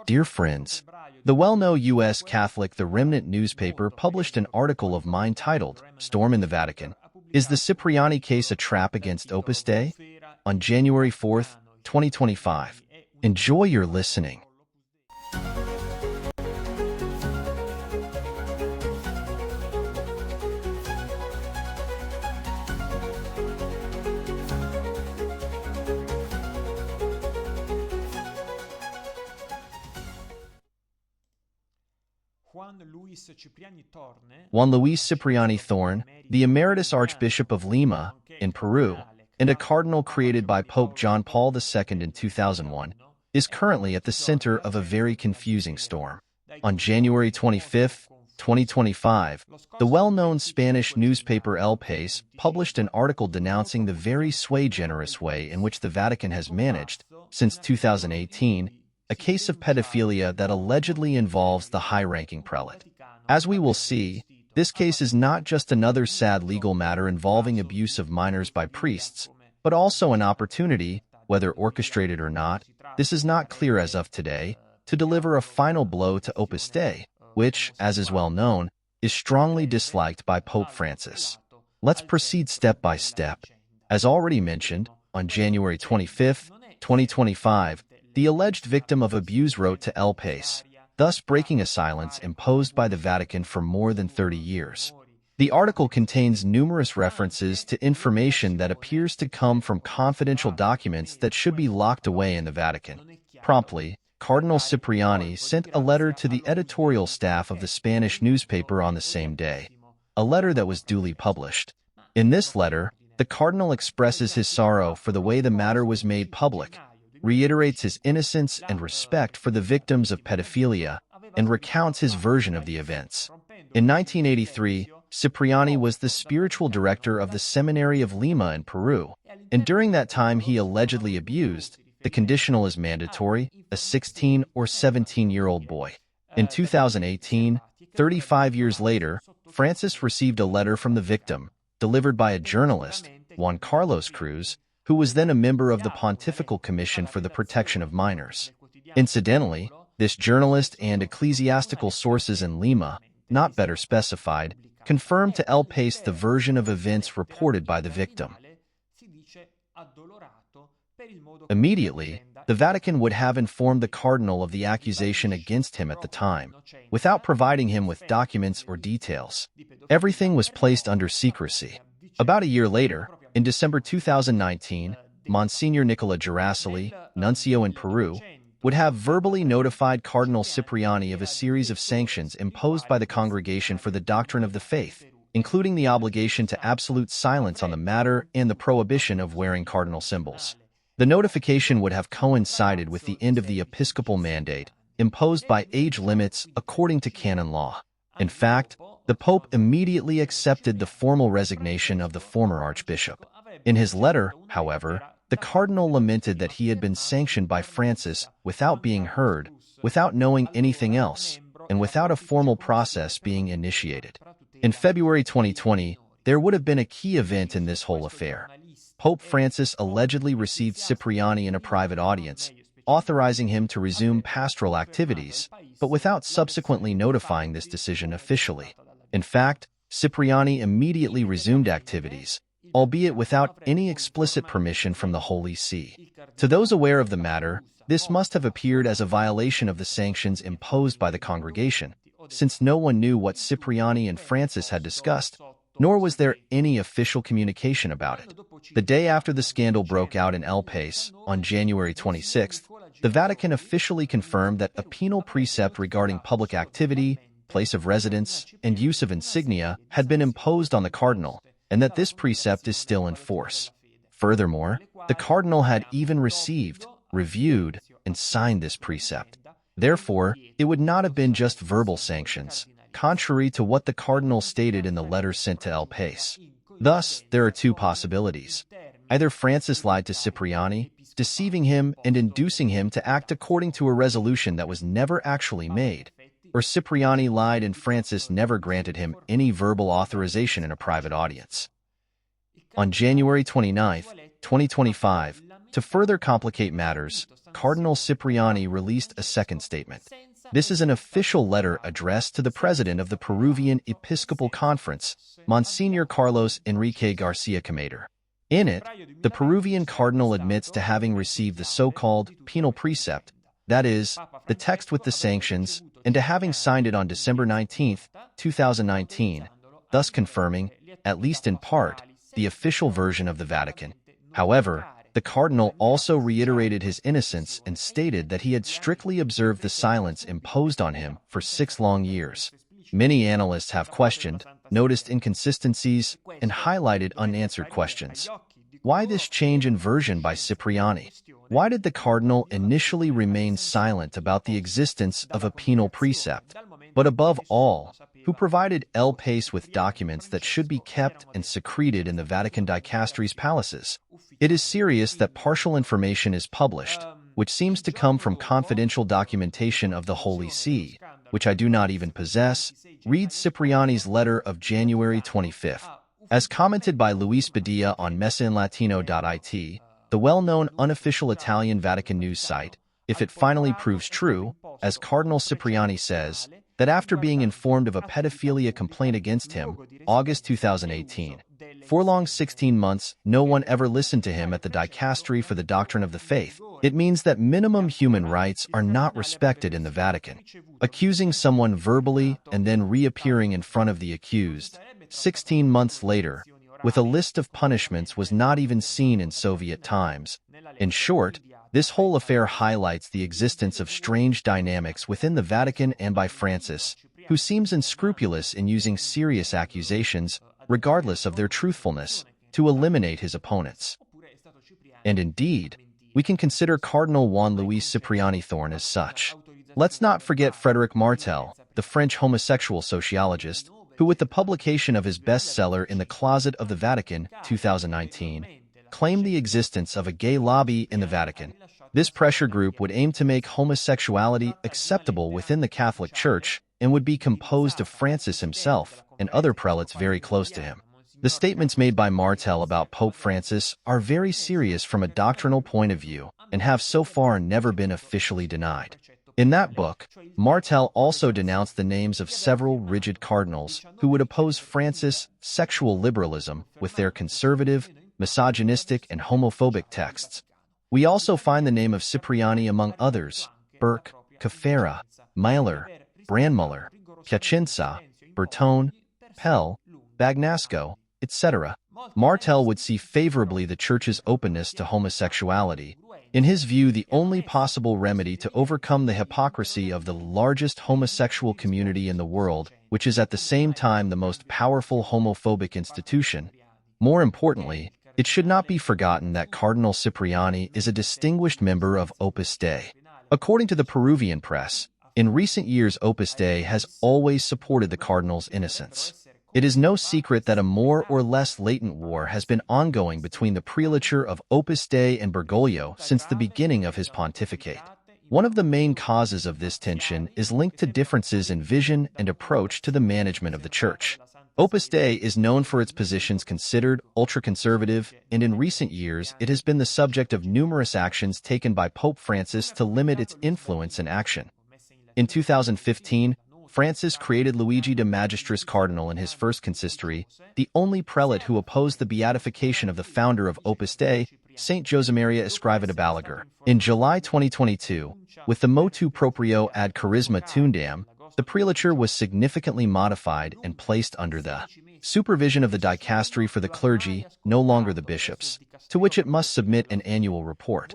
Dear friends, the well-known U.S. Catholic The Remnant newspaper published an article of mine titled, "Storm in the Vatican. Is the Cipriani Case a Trap Against Opus Dei?" on January 4, 2025. Enjoy your listening. Juan Luis Cipriani Thorne, the Emeritus Archbishop of Lima, in Peru, and a cardinal created by Pope John Paul II in 2001, is currently at the center of a very confusing storm. On January 25, 2025, the well-known Spanish newspaper El País published an article denouncing the very sui generis way in which the Vatican has managed, since 2018, a case of pedophilia that allegedly involves the high-ranking prelate. As we will see, this case is not just another sad legal matter involving abuse of minors by priests, but also an opportunity, whether orchestrated or not, this is not clear as of today, to deliver a final blow to Opus Dei, which, as is well known, is strongly disliked by Pope Francis. Let's proceed step by step. As already mentioned, on January 25, 2025, the alleged victim of abuse wrote to El País, thus breaking a silence imposed by the Vatican for more than 30 years. The article contains numerous references to information that appears to come from confidential documents that should be locked away in the Vatican. Promptly, Cardinal Cipriani sent a letter to the editorial staff of the Spanish newspaper on the same day, a letter that was duly published. In this letter, the Cardinal expresses his sorrow for the way the matter was made public, reiterates his innocence and respect for the victims of pedophilia, and recounts his version of the events. In 1983, Cipriani was the spiritual director of the Seminary of Lima in Peru, and during that time he allegedly abused, the conditional is mandatory, a 16 or 17-year-old boy. In 2018, 35 years later, Francis received a letter from the victim, delivered by a journalist, Juan Carlos Cruz, who was then a member of the Pontifical Commission for the Protection of Minors. Incidentally, this journalist and ecclesiastical sources in Lima, not better specified, confirmed to El País the version of events reported by the victim. Immediately, the Vatican would have informed the Cardinal of the accusation against him at the time, without providing him with documents or details. Everything was placed under secrecy. About a year later, in December 2019, Monsignor Nicola Girasoli, nuncio in Peru, would have verbally notified Cardinal Cipriani of a series of sanctions imposed by the Congregation for the Doctrine of the Faith, including the obligation to absolute silence on the matter and the prohibition of wearing cardinal symbols. The notification would have coincided with the end of the episcopal mandate, imposed by age limits according to canon law. In fact, the Pope immediately accepted the formal resignation of the former archbishop. In his letter, however, the cardinal lamented that he had been sanctioned by Francis without being heard, without knowing anything else, and without a formal process being initiated. In February 2020, there would have been a key event in this whole affair. Pope Francis allegedly received Cipriani in a private audience, authorizing him to resume pastoral activities, but without subsequently notifying this decision officially. In fact, Cipriani immediately resumed activities, albeit without any explicit permission from the Holy See. To those aware of the matter, this must have appeared as a violation of the sanctions imposed by the congregation, since no one knew what Cipriani and Francis had discussed, nor was there any official communication about it. The day after the scandal broke out in El País, on January 26, the Vatican officially confirmed that a penal precept regarding public activity, place of residence, and use of insignia had been imposed on the cardinal, and that this precept is still in force. Furthermore, the cardinal had even received, reviewed, and signed this precept. Therefore, it would not have been just verbal sanctions, contrary to what the cardinal stated in the letter sent to El País. Thus, there are two possibilities. Either Francis lied to Cipriani, deceiving him and inducing him to act according to a resolution that was never actually made, or Cipriani lied and Francis never granted him any verbal authorization in a private audience. On January 29, 2025, to further complicate matters, Cardinal Cipriani released a second statement. This is an official letter addressed to the president of the Peruvian Episcopal Conference, Monsignor Carlos Enrique Garcia Camater. In it, the Peruvian cardinal admits to having received the so-called penal precept, that is, the text with the sanctions, and to having signed it on December 19, 2019, thus confirming, at least in part, the official version of the Vatican. However, the cardinal also reiterated his innocence and stated that he had strictly observed the silence imposed on him for 6 long years. Many analysts have questioned, noticed inconsistencies, and highlighted unanswered questions. Why this change in version by Cipriani? Why did the cardinal initially remain silent about the existence of a penal precept? But above all, who provided El Pace with documents that should be kept and secreted in the Vatican dicastery's palaces? It is serious that partial information is published, which seems to come from confidential documentation of the Holy See, which I do not even possess. Read Cipriani's letter of January 25. As commented by Luis Badia on messainlatino.it, the well-known unofficial Italian Vatican news site, if it finally proves true, as Cardinal Cipriani says, that after being informed of a pedophilia complaint against him, August 2018, for long 16 months, no one ever listened to him at the Dicastery for the Doctrine of the Faith. It means that minimum human rights are not respected in the Vatican. Accusing someone verbally and then reappearing in front of the accused, 16 months later, with a list of punishments was not even seen in Soviet times. In short, this whole affair highlights the existence of strange dynamics within the Vatican and by Francis, who seems unscrupulous in using serious accusations, regardless of their truthfulness, to eliminate his opponents. And indeed, we can consider Cardinal Juan Luis Cipriani Thorn as such. Let's not forget Frédéric Martel, the French homosexual sociologist, who with the publication of his bestseller In the Closet of the Vatican, 2019, claimed the existence of a gay lobby in the Vatican. This pressure group would aim to make homosexuality acceptable within the Catholic Church and would be composed of Francis himself and other prelates very close to him. The statements made by Martel about Pope Francis are very serious from a doctrinal point of view and have so far never been officially denied. In that book, Martel also denounced the names of several rigid cardinals who would oppose Francis' sexual liberalism with their conservative, misogynistic, and homophobic texts. We also find the name of Cipriani among others: Burke, Cafera, Mailer, Brandmuller, Piacenza, Bertone, Pell, Bagnasco, etc. Martel would see favorably the Church's openness to homosexuality. In his view, the only possible remedy to overcome the hypocrisy of the largest homosexual community in the world, which is at the same time the most powerful homophobic institution. More importantly, it should not be forgotten that Cardinal Cipriani is a distinguished member of Opus Dei. According to the Peruvian press, in recent years Opus Dei has always supported the Cardinal's innocence. It is no secret that a more or less latent war has been ongoing between the prelature of Opus Dei and Bergoglio since the beginning of his pontificate. One of the main causes of this tension is linked to differences in vision and approach to the management of the Church. Opus Dei is known for its positions considered ultra-conservative, and in recent years it has been the subject of numerous actions taken by Pope Francis to limit its influence and action. In 2015, Francis created Luigi de Magistris Cardinal in his first consistory, the only prelate who opposed the beatification of the founder of Opus Dei, Saint Josemaria Escrivá de Balaguer. In July 2022, with the motu proprio ad charisma tundam, the prelature was significantly modified and placed under the supervision of the dicastery for the clergy, no longer the bishops, to which it must submit an annual report.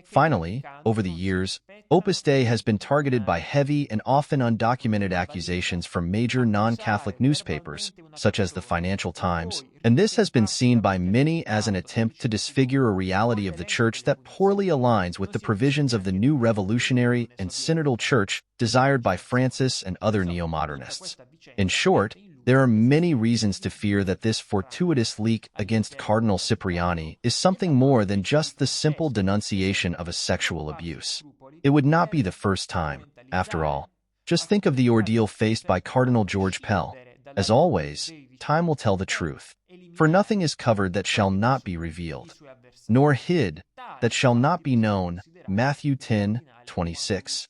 Finally, over the years, Opus Dei has been targeted by heavy and often undocumented accusations from major non-Catholic newspapers, such as the Financial Times, and this has been seen by many as an attempt to disfigure a reality of the Church that poorly aligns with the provisions of the new revolutionary and synodal Church desired by Francis and other neo-modernists. In short, there are many reasons to fear that this fortuitous leak against Cardinal Cipriani is something more than just the simple denunciation of a sexual abuse. It would not be the first time, after all. Just think of the ordeal faced by Cardinal George Pell. As always, time will tell the truth. For nothing is covered that shall not be revealed, nor hid that shall not be known. Matthew 10:26.